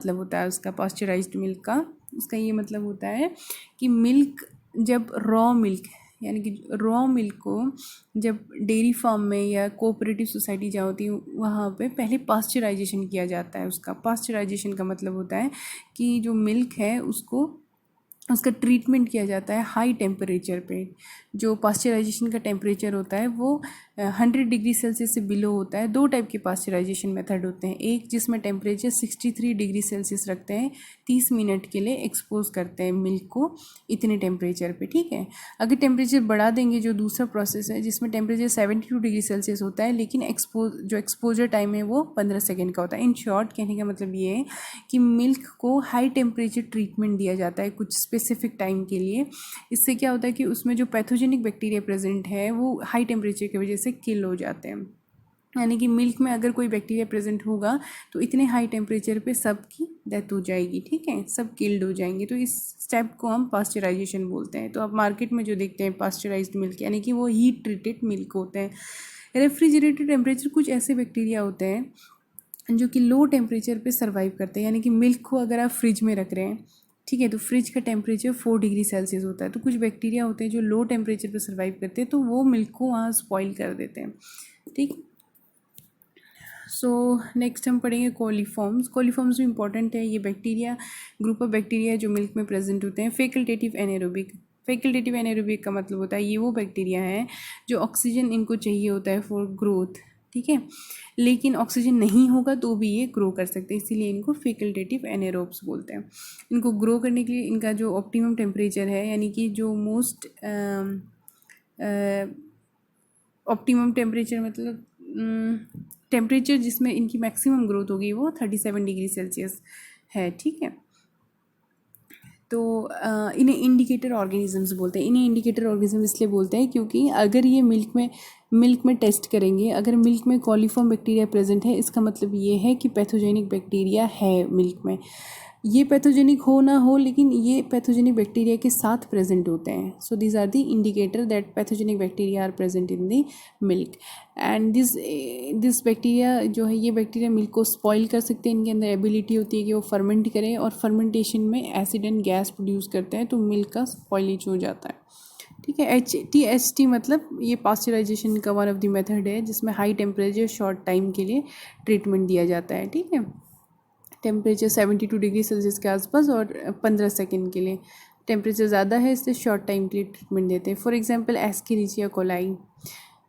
मतलब होता है उसका पास्चराइज्ड मिल्क का, उसका ये मतलब होता है कि मिल्क जब रॉ मिल्क यानी कि रॉ मिल्क को जब डेयरी फार्म में या कोऑपरेटिव सोसाइटी जहाँ होती है वहाँ पे पहले पास्चराइजेशन किया जाता है। उसका पास्चराइजेशन का मतलब होता है कि जो मिल्क है उसका ट्रीटमेंट किया जाता है हाई टेम्परेचर पे। जो पास्चराइजेशन का टेम्परेचर होता है वो 100 डिग्री सेल्सियस से बिलो होता है। दो टाइप के पास्चराइजेशन मेथड होते हैं, एक जिसमें टेम्परेचर 63 डिग्री सेल्सियस रखते हैं, 30 मिनट के लिए एक्सपोज करते हैं मिल्क को इतने टेम्परेचर पे, ठीक है। अगर टेम्परेचर बढ़ा देंगे, जो दूसरा प्रोसेस है जिसमें टेम्परेचर 72 डिग्री सेल्सियस होता है लेकिन एक्सपोजर टाइम है वो 15 सेकेंड का होता है। इन शॉर्ट कहने का मतलब ये है कि मिल्क को हाई टेम्परेचर ट्रीटमेंट दिया जाता है कुछ स्पेसिफिक टाइम के लिए। इससे क्या होता है कि उसमें जो पैथोजेनिक बैक्टीरिया प्रेजेंट है वो हाई टेम्परेचर की वजह से किल हो जाते हैं। यानी कि मिल्क में अगर कोई बैक्टीरिया प्रेजेंट होगा तो इतने हाई टेम्परेचर पे सबकी डेथ हो जाएगी, ठीक है, सब किल्ड हो जाएंगे। तो इस स्टेप को हम पास्चराइजेशन बोलते हैं। तो आप मार्केट में जो देखते हैं पास्चराइज्ड मिल्क यानी कि वो हीट ट्रीटेड मिल्क होते हैं। रेफ्रिजरेटेड टेम्परेचर कुछ ऐसे बैक्टीरिया होते हैं जो कि लो टेम्परेचर पे सर्वाइव करते हैं। यानी कि मिल्क को अगर आप फ्रिज में रख रहे हैं, ठीक है, तो फ्रिज का टेम्परेचर 4 डिग्री सेल्सियस होता है। तो कुछ बैक्टीरिया होते हैं जो लो टेम्परेचर पे सर्वाइव करते हैं, तो वो मिल्क को वहाँ स्पॉइल कर देते हैं, ठीक। सो नेक्स्ट हम पढ़ेंगे कोलीफॉर्म्स। कोलीफॉर्म्स भी इंपॉर्टेंट है। ये बैक्टीरिया ग्रुप ऑफ बैक्टीरिया जो मिल्क में प्रेजेंट होते हैं। फैकल्टेटिव एनारोबिक, फैकल्टेटिव एनारोबिक का मतलब होता है ये वो बैक्टीरिया है जो ऑक्सीजन इनको चाहिए होता है फॉर ग्रोथ, ठीक है, लेकिन ऑक्सीजन नहीं होगा तो भी ये ग्रो कर सकते हैं, इसीलिए इनको फैकल्टेटिव एनारोब्स बोलते हैं। इनको ग्रो करने के लिए इनका जो ऑप्टिमम टेम्परेचर है यानी कि जो मोस्ट ऑप्टिमम टेम्परेचर मतलब टेम्परेचर जिसमें इनकी मैक्सिमम ग्रोथ होगी वो 37 डिग्री सेल्सियस है, ठीक है। तो इन्हें इंडिकेटर ऑर्गेनिजम्स बोलते हैं। इन्हें इंडिकेटर ऑर्गेनिज्म इसलिए बोलते हैं क्योंकि अगर ये मिल्क में टेस्ट करेंगे, अगर मिल्क में कॉलीफॉर्म बैक्टीरिया प्रेजेंट है इसका मतलब ये है कि पैथोजेनिक बैक्टीरिया है मिल्क में। ये पैथोजेनिक हो ना हो लेकिन ये पैथोजेनिक बैक्टीरिया के साथ प्रेजेंट होते हैं। So these are the indicator that pathogenic bacteria are present in the milk. And this bacteria जो है ये बैक्टीरिया मिल्क को स्पॉइल कर सकते हैं। इनके अंदर एबिलिटी होती है कि वो फर्मेंट करें और फर्मेंटेशन में एसिड एंड गैस प्रोड्यूस करते हैं, तो मिल्क का स्पॉइलेज हो जाता है, ठीक है। HTHT मतलब ये पास्चराइजेशन का वन ऑफ द मेथड है जिसमें हाई टेम्परेचर शॉर्ट टाइम के लिए ट्रीटमेंट दिया जाता है, ठीक है। टेम्परेचर 72 डिग्री सेल्सियस के आसपास और 15 सेकेंड के लिए। टेम्परेचर ज़्यादा है इससे शॉर्ट टाइम के लिए ट्रीटमेंट देते हैं। फॉर एग्जांपल एस्केरिचिया कोलाई,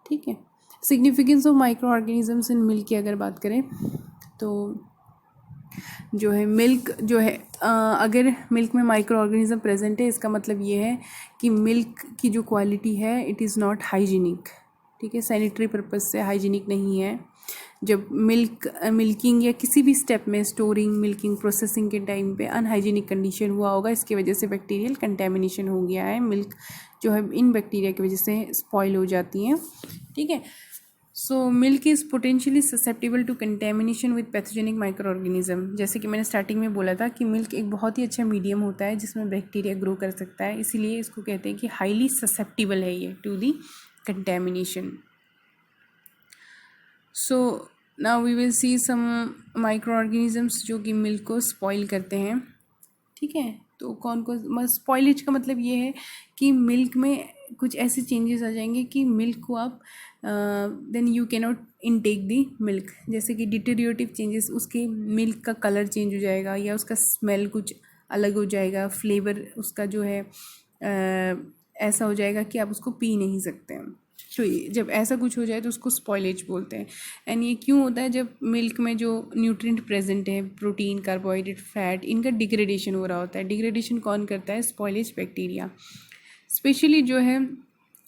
ठीक है। Significance of micro organisms in milk की अगर बात करें तो जो है मिल्क जो है अगर मिल्क में माइक्रो ऑर्गेनिज्म प्रेजेंट है इसका मतलब ये है कि मिल्क की जो क्वालिटी है इट इज़ नॉट हाइजीनिक, ठीक है, सैनिटरी पर्पज़ से हाइजीनिक नहीं है। जब मिल्किंग या किसी भी स्टेप में स्टोरिंग, मिल्किंग, प्रोसेसिंग के टाइम पे अनहाइजीनिक कंडीशन हुआ होगा, इसकी वजह से बैक्टीरियल कंटेमिनेशन हो गया है। मिल्क जो है इन बैक्टीरिया की वजह से स्पॉइल हो जाती हैं, ठीक है। So milk is potentially susceptible to contamination with pathogenic micro organism. जैसे कि मैंने स्टार्टिंग में बोला था कि मिल्क एक बहुत ही अच्छा मीडियम होता है जिसमें बैक्टीरिया ग्रो कर सकता है, इसीलिए इसको कहते हैं कि हाईली ससेप्टेबल है ये to the contamination. So now we will see some micro organisms जो कि मिल्क को स्पॉइल करते हैं, ठीक है। तो कौन कौन, स्पॉइलेज का मतलब ये है कि मिल्क में कुछ ऐसे चेंजेस आ जाएंगे कि मिल्क को आप then you can not intake the milk. जैसे कि डिटेरियोटिव चेंजेस, उसके मिल्क का कलर चेंज हो जाएगा या उसका स्मेल कुछ अलग हो जाएगा, फ्लेवर उसका जो है ऐसा हो जाएगा कि आप उसको पी नहीं सकते हैं। तो जब ऐसा कुछ हो जाए तो उसको स्पॉइलेज बोलते हैं। एंड ये क्यों होता है? जब मिल्क में जो न्यूट्रिएंट प्रेजेंट है, प्रोटीन, कार्बोहाइड्रेट, फैट, इनका डिग्रेडेशन हो रहा होता है। डिग्रेडेशन कौन करता है? Spoilage bacteria. स्पेशली जो है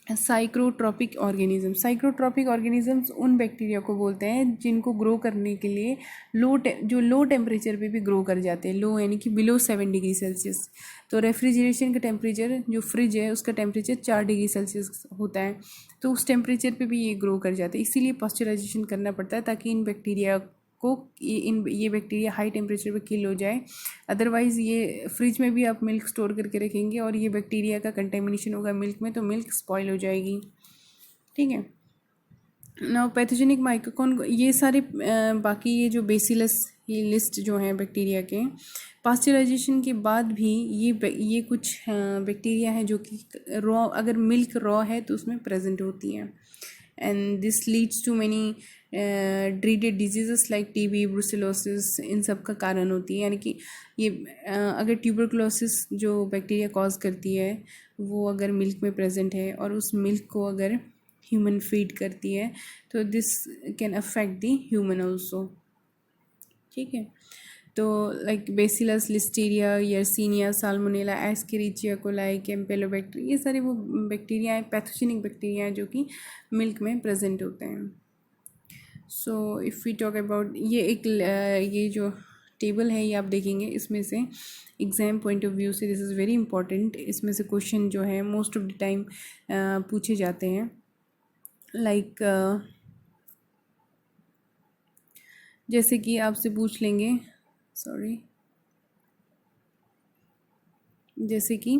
साइक्रोट्रॉपिक ऑर्गेनिज्म। साइक्रोट्रॉपिक ऑर्गेनिजम्स उन बैक्टीरिया को बोलते हैं जिनको ग्रो करने के लिए जो लो टेम्परेचर पे भी ग्रो कर जाते हैं। लो यानी कि बिलो 7 डिग्री सेल्सियस। तो रेफ्रिजरेशन का टेम्परेचर, जो फ्रिज है उसका टेम्परेचर 4 डिग्री सेल्सियस होता है, तो उस टेम्परेचर पे भी ये ग्रो कर जाते हैं। इसीलिए पास्चराइजेशन करना पड़ता है ताकि इन बैक्टीरिया को ये बैक्टीरिया हाई टेम्परेचर पे किल हो जाए। अदरवाइज़ ये फ्रिज में भी आप मिल्क स्टोर करके रखेंगे और ये बैक्टीरिया का कंटेमिनेशन होगा मिल्क में, तो मिल्क स्पॉइल हो जाएगी, ठीक है। नाउ पैथोजेनिक माइक्रो ये सारे बाकी ये जो बेसिलस ये लिस्ट जो है बैक्टीरिया के। पास्चराइजेशन के बाद भी ये कुछ बैक्टीरिया हैं जो कि रॉ, अगर मिल्क रॉ है तो उसमें प्रेजेंट होती है। And this leads to many dreaded diseases like TB, brucellosis, इन सब का कारण होती है। यानी कि ये अगर ट्यूबरकुलोसिस जो बैक्टीरिया कॉज करती है वो अगर मिल्क में प्रेजेंट है और उस मिल्क को अगर ह्यूमन फीड करती है तो this can affect the human also. ठीक है, तो like Bacillus, Listeria, Yersinia, Salmonella, Escherichia coli, Campylobacter, ये सारे वो बैक्टीरिया हैं, पैथोजेनिक बैक्टीरिया हैं जो कि मिल्क में प्रेजेंट होते हैं। So if we talk about ये जो टेबल है ये आप देखेंगे, इसमें से एग्ज़ाम पॉइंट ऑफ व्यू से दिस इज़ वेरी इंपॉर्टेंट। इसमें से क्वेश्चन जो है मोस्ट ऑफ द टाइम पूछे जाते हैं। लाइक जैसे कि आपसे पूछ लेंगे, सॉरी, जैसे कि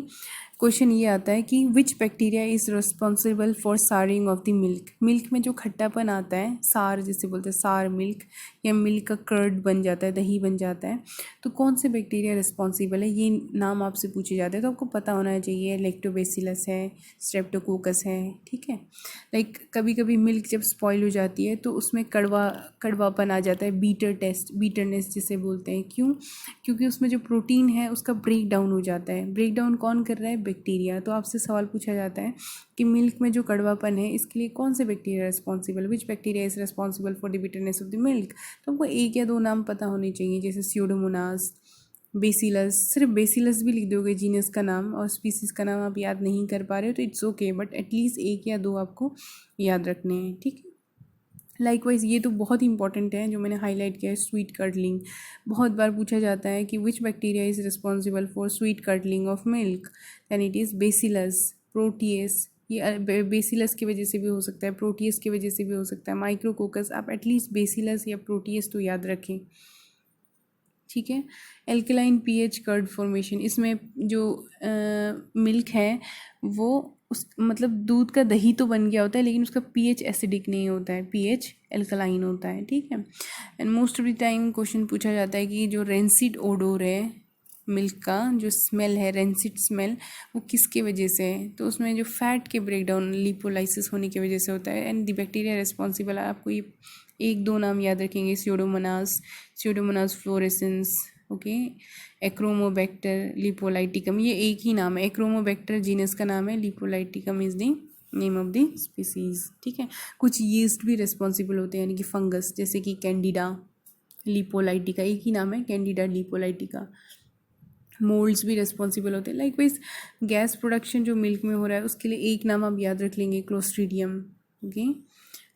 क्वेश्चन ये आता है कि which bacteria is responsible for sharing of the milk. Milk में जो खट्टापन आता है, सार जिसे बोलते हैं, सार मिल्क, या मिल्क का कर्ड बन जाता है, दही बन जाता है, तो कौन से बैक्टीरिया रिस्पॉन्सिबल है, ये नाम आपसे पूछे जाते हैं। तो आपको पता होना चाहिए लैक्टोबैसिलस है, स्ट्रेप्टोकोकस है। ठीक है, लाइक कभी कभी मिल्क जब स्पॉइल हो जाती है तो उसमें कड़वापन आ जाता है, बीटरनेस जिसे बोलते हैं। क्यों? क्योंकि उसमें जो प्रोटीन है उसका ब्रेक डाउन हो जाता है। ब्रेक डाउन कौन कर रहा है? बैक्टीरिया। तो आपसे सवाल पूछा जाता है कि मिल्क में जो कड़वापन है इसके लिए कौन से bacteria responsible, which bacteria is responsible for the bitterness of the milk. तो आपको एक या दो नाम पता होने चाहिए, जैसे स्यूडोमोनास, बेसिलस। सिर्फ बेसिलस भी लिख दोगे जीनस का नाम और स्पीसीज का नाम आप याद नहीं कर पा रहे हो तो इट्स ओके, बट एटलीस्ट एक या दो आपको याद रखने हैं। ठीक है, लाइकवाइज ये तो बहुत ही इंपॉर्टेंट है जो मैंने हाईलाइट किया है, स्वीट कर्डलिंग। बहुत बार पूछा जाता है कि which bacteria is responsible for sweet curdling of milk, then it is bacillus, proteus. ये बेसिलस की वजह से भी हो सकता है, प्रोटियस की वजह से भी हो सकता है, माइक्रोकोकस। आप एटलीस्ट बेसिलस या प्रोटियस तो याद रखें। ठीक है, एल्कलाइन पीएच कर्ड फॉर्मेशन, इसमें जो मिल्क है वो उस मतलब दूध का दही तो बन गया होता है लेकिन उसका पीएच एसिडिक नहीं होता है, पीएच एल्कलाइन होता है। ठीक है, and most of the time question पूछा जाता है कि जो रेंसिड ओडोर है मिल्क का, जो स्मेल है, रेंसिड स्मेल, वो किसके वजह से है। तो उसमें जो फैट के ब्रेकडाउन, लिपोलाइसिस होने की वजह से होता है। एंड द बैक्टीरिया रिस्पॉन्सिबल, आपको ये एक दो नाम याद रखेंगे, स्यूडोमोनास फ्लोरेसेंस, ओके, एक्रोमोबैक्टर, लिपोलाइटिकम, ये एक ही नाम है। एक्रोमोबैक्टर जीनस का नाम है, lipolyticum is the name of the species. ठीक है, कुछ यीस्ट भी रिस्पॉन्सिबल होते हैं, यानी कि फंगस, जैसे कि कैंडिडा लिपोलाइटिका, एक ही नाम है, कैंडिडा लिपोलाइटिका। मोल्ड्स भी रिस्पॉन्सिबल होते हैं। लाइकवाइज गैस प्रोडक्शन जो मिल्क में हो रहा है उसके लिए एक नाम आप याद रख लेंगे, क्लोस्ट्रीडियम। ओके,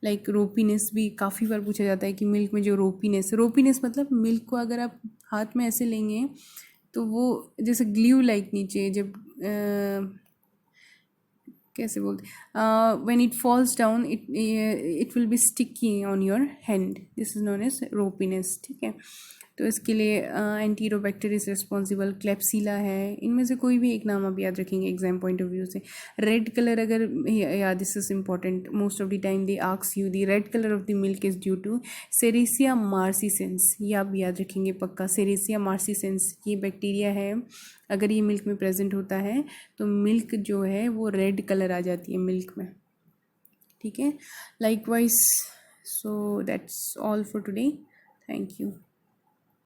लाइक रोपीनेस भी काफ़ी बार पूछा जाता है कि मिल्क में जो रोपीनेस मतलब मिल्क को अगर आप हाथ में ऐसे लेंगे तो वो जैसे ग्लू लाइक नीचे जब कैसे बोलते, when it falls down it will be sticky on your hand, this is known as ropiness. ठीक है, तो इसके लिए एंटीरोबैक्टर इज रिस्पॉन्सिबल, क्लेप्सिला है। इनमें से कोई भी एक नाम आप याद रखेंगे एग्जाम पॉइंट ऑफ व्यू से। रेड कलर अगर, या this is important, most of the time they ask you the red colour of the milk is due to Serratia marcescens, ये आप याद रखेंगे पक्का। सेरेसिया मार्सिसेंस ये बैक्टीरिया है, अगर ये मिल्क में प्रेजेंट होता है तो मिल्क जो है वो रेड कलर आ जाती है मिल्क में। ठीक है, likewise so that's all for today, thank you.